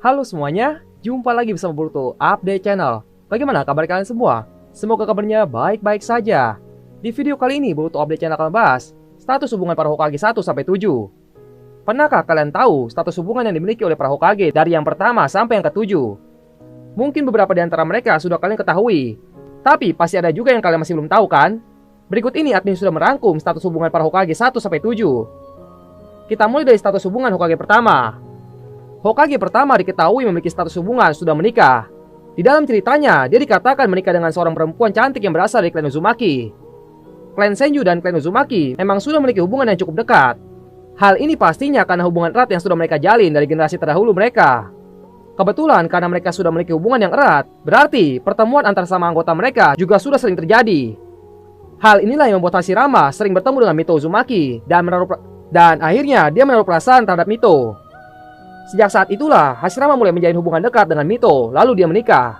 Halo semuanya, jumpa lagi bersama Boruto Update Channel. Bagaimana kabar kalian semua? Semoga kabarnya baik-baik saja. Di video kali ini Boruto Update Channel akan membahas status hubungan para Hokage 1-7. Pernahkah kalian tahu status hubungan yang dimiliki oleh para Hokage dari yang pertama sampai yang ke-7? Mungkin beberapa di antara mereka sudah kalian ketahui, tapi pasti ada juga yang kalian masih belum tahu kan? Berikut ini admin sudah merangkum status hubungan para Hokage 1-7. Kita mulai dari status hubungan Hokage pertama. Hokage pertama diketahui memiliki status hubungan sudah menikah. Di dalam ceritanya, dia dikatakan menikah dengan seorang perempuan cantik yang berasal dari klan Uzumaki. Klan Senju dan klan Uzumaki memang sudah memiliki hubungan yang cukup dekat. Hal ini pastinya karena hubungan erat yang sudah mereka jalin dari generasi terdahulu mereka. Kebetulan karena mereka sudah memiliki hubungan yang erat, berarti pertemuan antara sama anggota mereka juga sudah sering terjadi. Hal inilah yang membuat Hashirama sering bertemu dengan Mito Uzumaki dan akhirnya dia menaruh perasaan terhadap Mito. Sejak saat itulah, Hashirama mulai menjalin hubungan dekat dengan Mito, lalu dia menikah.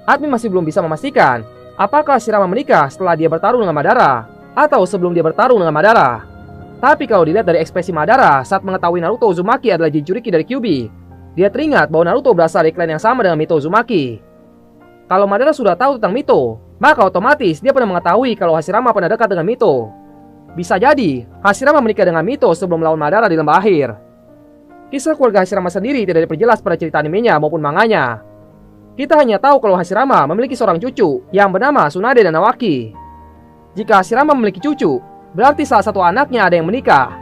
Admin masih belum bisa memastikan apakah Hashirama menikah setelah dia bertarung dengan Madara, atau sebelum dia bertarung dengan Madara. Tapi kalau dilihat dari ekspresi Madara saat mengetahui Naruto Uzumaki adalah Jinchuriki dari Kyuubi, dia teringat bahwa Naruto berasal dari klan yang sama dengan Mito Uzumaki. Kalau Madara sudah tahu tentang Mito, maka otomatis dia pernah mengetahui kalau Hashirama pernah dekat dengan Mito. Bisa jadi, Hashirama menikah dengan Mito sebelum melawan Madara di lembah akhir. Kisah keluarga Hashirama sendiri tidak diperjelas pada cerita animenya maupun manganya. Kita hanya tahu kalau Hashirama memiliki seorang cucu yang bernama Tsunade dan Nawaki. Jika Hashirama memiliki cucu, berarti salah satu anaknya ada yang menikah.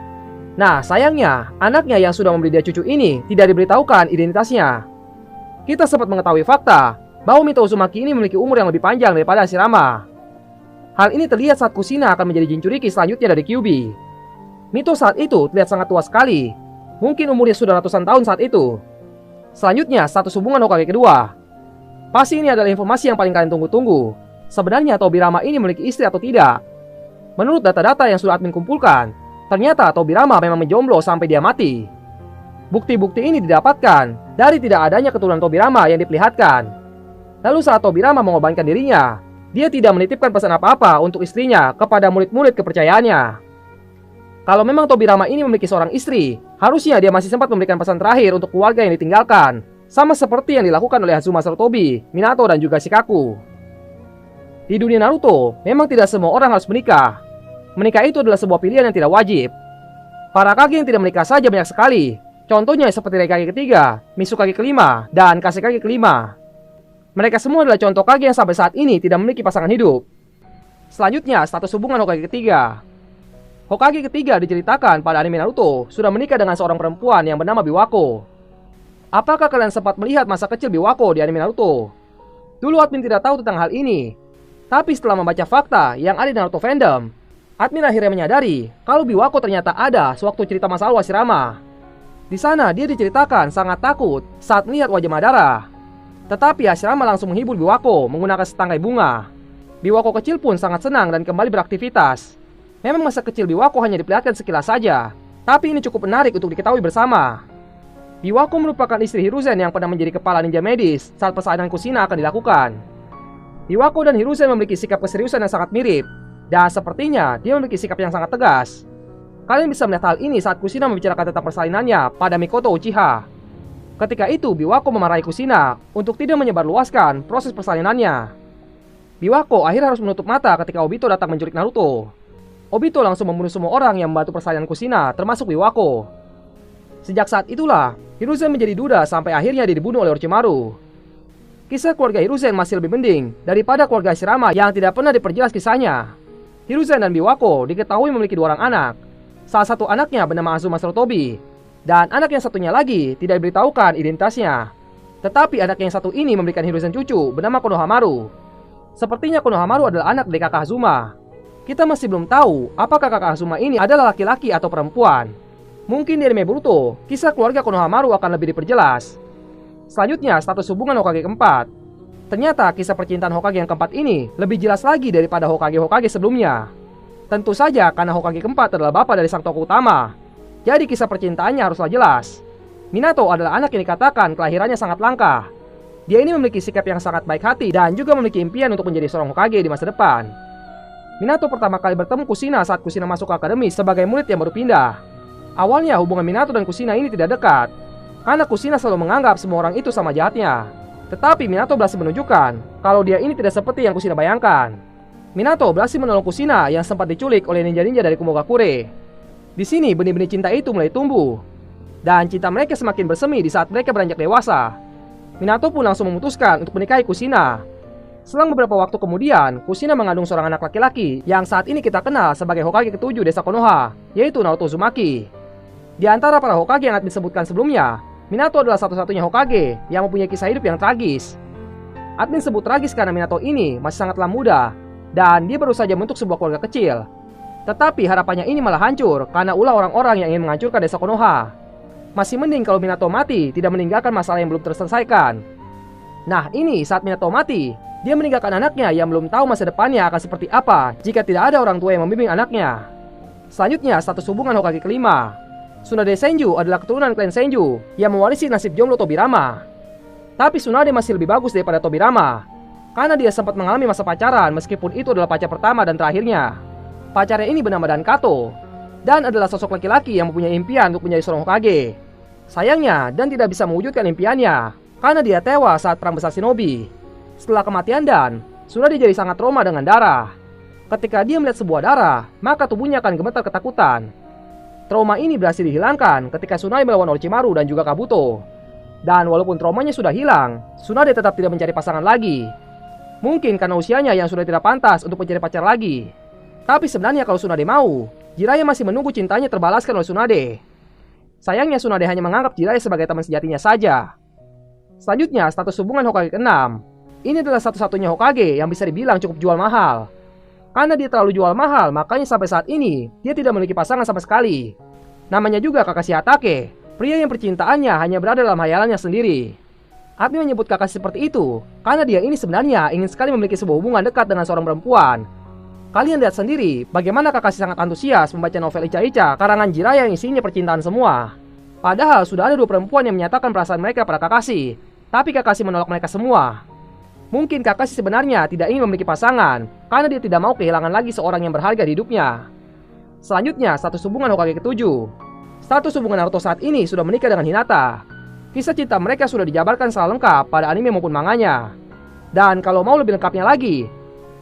Nah, sayangnya, anaknya yang sudah memberi dia cucu ini tidak diberitahukan identitasnya. Kita sempat mengetahui fakta bahwa Mito Uzumaki ini memiliki umur yang lebih panjang daripada Hashirama. Hal ini terlihat saat Kushina akan menjadi Jinchuriki selanjutnya dari Kyuubi. Mito saat itu terlihat sangat tua sekali. Mungkin umurnya sudah ratusan tahun saat itu. Selanjutnya, status hubungan Hokage kedua. Pasti ini adalah informasi yang paling kalian tunggu-tunggu. Sebenarnya Tobirama ini memiliki istri atau tidak? Menurut data-data yang sudah admin kumpulkan, ternyata Tobirama memang menjomblo sampai dia mati. Bukti-bukti ini didapatkan dari tidak adanya keturunan Tobirama yang diperlihatkan. Lalu saat Tobirama mengorbankan dirinya, dia tidak menitipkan pesan apa-apa untuk istrinya kepada murid-murid kepercayaannya. Kalau memang Tobirama ini memiliki seorang istri, harusnya dia masih sempat memberikan pesan terakhir untuk keluarga yang ditinggalkan, sama seperti yang dilakukan oleh Azuma Sarutobi, Minato, dan juga Shikaku. Di dunia Naruto, memang tidak semua orang harus menikah. Menikah itu adalah sebuah pilihan yang tidak wajib. Para Kage yang tidak menikah saja banyak sekali. Contohnya seperti Raikage ketiga, Mizukage kelima, dan Kashekage kelima. Mereka semua adalah contoh Kage yang sampai saat ini tidak memiliki pasangan hidup. Selanjutnya, status hubungan Hokage ketiga. Hokage ketiga diceritakan pada anime Naruto sudah menikah dengan seorang perempuan yang bernama Biwako. Apakah kalian sempat melihat masa kecil Biwako di anime Naruto? Dulu admin tidak tahu tentang hal ini. Tapi setelah membaca fakta yang ada di Naruto fandom, admin akhirnya menyadari kalau Biwako ternyata ada sewaktu cerita masa lalu Hashirama. Di sana dia diceritakan sangat takut saat melihat wajah Madara. Tetapi Hashirama langsung menghibur Biwako menggunakan setangkai bunga. Biwako kecil pun sangat senang dan kembali beraktivitas. Memang masa kecil Biwako hanya diperlihatkan sekilas saja, tapi ini cukup menarik untuk diketahui bersama. Biwako merupakan istri Hiruzen yang pernah menjadi kepala ninja medis saat persalinan Kushina akan dilakukan. Biwako dan Hiruzen memiliki sikap keseriusan yang sangat mirip, dan sepertinya dia memiliki sikap yang sangat tegas. Kalian bisa melihat hal ini saat Kushina membicarakan tentang persalinannya pada Mikoto Uchiha. Ketika itu Biwako memarahi Kushina untuk tidak menyebarluaskan proses persalinannya. Biwako akhirnya harus menutup mata ketika Obito datang menculik Naruto. Obito langsung membunuh semua orang yang membantu persalinan Kushina, termasuk Biwako. Sejak saat itulah, Hiruzen menjadi duda sampai akhirnya dia dibunuh oleh Orochimaru. Kisah keluarga Hiruzen masih lebih mending daripada keluarga Hashirama yang tidak pernah diperjelas kisahnya. Hiruzen dan Biwako diketahui memiliki dua orang anak. Salah satu anaknya bernama Azuma Sarutobi, dan anak yang satunya lagi tidak diberitahukan identitasnya. Tetapi anak yang satu ini memberikan Hiruzen cucu bernama Konohamaru. Sepertinya Konohamaru adalah anak dari kakak Azuma. Kita masih belum tahu apakah kakak Azuma ini adalah laki-laki atau perempuan. Mungkin di anime Boruto, kisah keluarga Konohamaru akan lebih diperjelas. Selanjutnya, status hubungan Hokage keempat. Ternyata kisah percintaan Hokage yang keempat ini lebih jelas lagi daripada Hokage-Hokage sebelumnya. Tentu saja karena Hokage keempat adalah bapak dari sang tokoh utama. Jadi kisah percintaannya haruslah jelas. Minato adalah anak yang dikatakan kelahirannya sangat langka. Dia ini memiliki sikap yang sangat baik hati dan juga memiliki impian untuk menjadi seorang Hokage di masa depan. Minato pertama kali bertemu Kushina saat Kushina masuk ke akademi sebagai murid yang baru pindah. Awalnya hubungan Minato dan Kushina ini tidak dekat. karena Kushina selalu menganggap semua orang itu sama jahatnya. Tetapi Minato berhasil menunjukkan kalau dia ini tidak seperti yang Kushina bayangkan. Minato berhasil menolong Kushina yang sempat diculik oleh ninja-ninja dari Kumogakure. Di sini benih-benih cinta itu mulai tumbuh, dan cinta mereka semakin bersemi di saat mereka beranjak dewasa. Minato pun langsung memutuskan untuk menikahi Kushina. Selang beberapa waktu kemudian, Kushina mengandung seorang anak laki-laki yang saat ini kita kenal sebagai Hokage ke-7 desa Konoha, yaitu Naoto Uzumaki. Di antara para Hokage yang disebutkan sebelumnya, Minato adalah satu-satunya Hokage yang mempunyai kisah hidup yang tragis. Admin sebut tragis karena Minato ini masih sangatlah muda, dan dia baru saja membentuk sebuah keluarga kecil. Tetapi harapannya ini malah hancur karena ulah orang-orang yang ingin menghancurkan desa Konoha. Masih mending kalau Minato mati tidak meninggalkan masalah yang belum terselesaikan. Nah ini saat Minato mati, dia meninggalkan anaknya yang belum tahu masa depannya akan seperti apa jika tidak ada orang tua yang membimbing anaknya. Selanjutnya, status hubungan Hokage kelima. Tsunade Senju adalah keturunan klan Senju yang mewarisi nasib jomblo Tobirama. Tapi Tsunade masih lebih bagus daripada Tobirama, karena dia sempat mengalami masa pacaran meskipun itu adalah pacar pertama dan terakhirnya. Pacarnya ini bernama Dan Kato, dan adalah sosok laki-laki yang mempunyai impian untuk menjadi seorang Hokage. Sayangnya, Dan tidak bisa mewujudkan impiannya, karena dia tewas saat perang besar shinobi. Setelah kematian Dan, Tsunade jadi sangat trauma dengan darah. Ketika dia melihat sebuah darah, maka tubuhnya akan gemetar ketakutan. Trauma ini berhasil dihilangkan ketika Tsunade melawan Orochimaru dan juga Kabuto. Dan walaupun traumanya sudah hilang, Tsunade tetap tidak mencari pasangan lagi. Mungkin karena usianya yang sudah tidak pantas untuk mencari pacar lagi. Tapi sebenarnya kalau Tsunade mau, Jiraiya masih menunggu cintanya terbalaskan oleh Tsunade. Sayangnya Tsunade hanya menganggap Jiraiya sebagai teman sejatinya saja. Selanjutnya, status hubungan Hokage ke-6. Ini adalah satu-satunya Hokage yang bisa dibilang cukup jual mahal. Karena dia terlalu jual mahal, makanya sampai saat ini dia tidak memiliki pasangan sama sekali. Namanya juga Kakashi Hatake, pria yang percintaannya hanya berada dalam hayalannya sendiri. Admin menyebut Kakashi seperti itu karena dia ini sebenarnya ingin sekali memiliki sebuah hubungan dekat dengan seorang perempuan. Kalian lihat sendiri bagaimana Kakashi sangat antusias membaca novel Ica-Ica karangan Jiraiya yang isinya percintaan semua. Padahal sudah ada 2 perempuan yang menyatakan perasaan mereka pada Kakashi, tapi Kakashi menolak mereka semua. Mungkin Kakashi sebenarnya tidak ingin memiliki pasangan karena dia tidak mau kehilangan lagi seorang yang berharga di hidupnya. Selanjutnya, status hubungan Hokage ke-7. Status hubungan Naruto saat ini sudah menikah dengan Hinata. Kisah cinta mereka sudah dijabarkan secara lengkap pada anime maupun manganya. Dan kalau mau lebih lengkapnya lagi,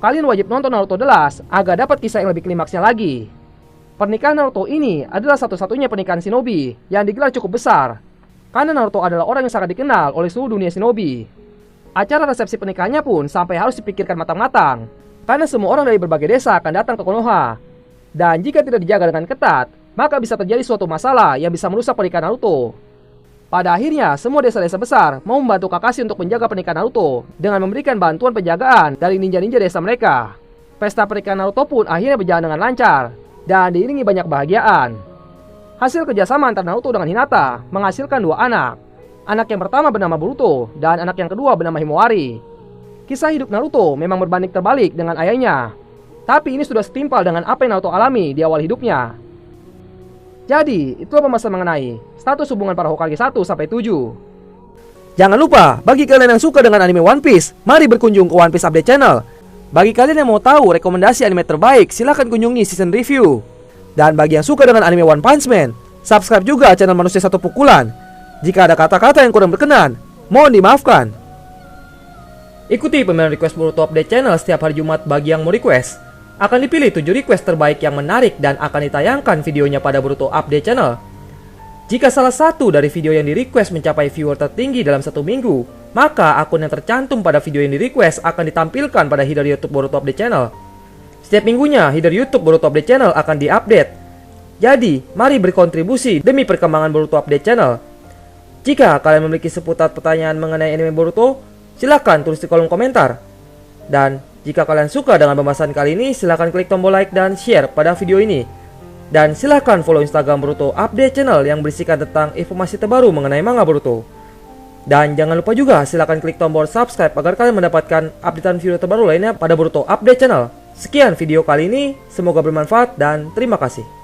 kalian wajib nonton Naruto The Last agar dapat kisah yang lebih klimaksnya lagi. Pernikahan Naruto ini adalah satu-satunya pernikahan shinobi yang digelar cukup besar, karena Naruto adalah orang yang sangat dikenal oleh seluruh dunia shinobi. Acara resepsi pernikahannya pun sampai harus dipikirkan matang-matang, karena semua orang dari berbagai desa akan datang ke Konoha. Dan jika tidak dijaga dengan ketat, maka bisa terjadi suatu masalah yang bisa merusak pernikahan Naruto. Pada akhirnya, semua desa-desa besar mau membantu Kakashi untuk menjaga pernikahan Naruto dengan memberikan bantuan penjagaan dari ninja-ninja desa mereka. Pesta pernikahan Naruto pun akhirnya berjalan dengan lancar dan diiringi banyak kebahagiaan. Hasil kerjasama antara Naruto dengan Hinata menghasilkan 2 anak. Anak yang pertama bernama Boruto dan anak yang kedua bernama Himawari. Kisah hidup Naruto memang berbanding terbalik dengan ayahnya, tapi ini sudah setimpal dengan apa yang Naruto alami di awal hidupnya. Jadi, itulah pembahasan mengenai status hubungan para Hokage 1-7. Jangan lupa, bagi kalian yang suka dengan anime One Piece, mari berkunjung ke One Piece Update Channel. Bagi kalian yang mau tahu rekomendasi anime terbaik, silahkan kunjungi season review. Dan bagi yang suka dengan anime One Punch Man, subscribe juga channel Manusia Satu Pukulan. Jika ada kata-kata yang kurang berkenan, mohon dimaafkan. Ikuti pemilihan request Boruto Update Channel setiap hari Jumat bagi yang mau request. Akan dipilih 7 request terbaik yang menarik dan akan ditayangkan videonya pada Boruto Update Channel. Jika salah satu dari video yang di-request mencapai viewer tertinggi dalam 1 minggu, maka akun yang tercantum pada video yang di-request akan ditampilkan pada header YouTube Boruto Update Channel. Setiap minggunya, header YouTube Boruto Update Channel akan di-update. Jadi, mari berkontribusi demi perkembangan Boruto Update Channel. Jika kalian memiliki seputar pertanyaan mengenai anime Boruto, silahkan tulis di kolom komentar. Dan jika kalian suka dengan pembahasan kali ini, silahkan klik tombol like dan share pada video ini. Dan silahkan follow Instagram Boruto Update Channel yang berisikan tentang informasi terbaru mengenai manga Boruto. Dan jangan lupa juga silahkan klik tombol subscribe agar kalian mendapatkan updatean video terbaru lainnya pada Boruto Update Channel. Sekian video kali ini, semoga bermanfaat dan terima kasih.